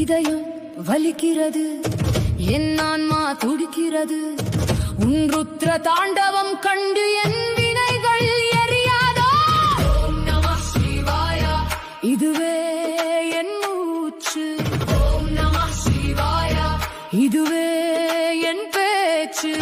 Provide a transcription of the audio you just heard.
இதயம் வலிக்கிறது, என் ஆன்மா துடிக்கிறது. உன் ருத்ர தாண்டவம் கண்டு என் வினைகள் எரியாதோ. ஓம் நமः சிவாய, இதுவே என் மூச்சு. ஓம் நமः சிவாய, இதுவே என் பேச்சு.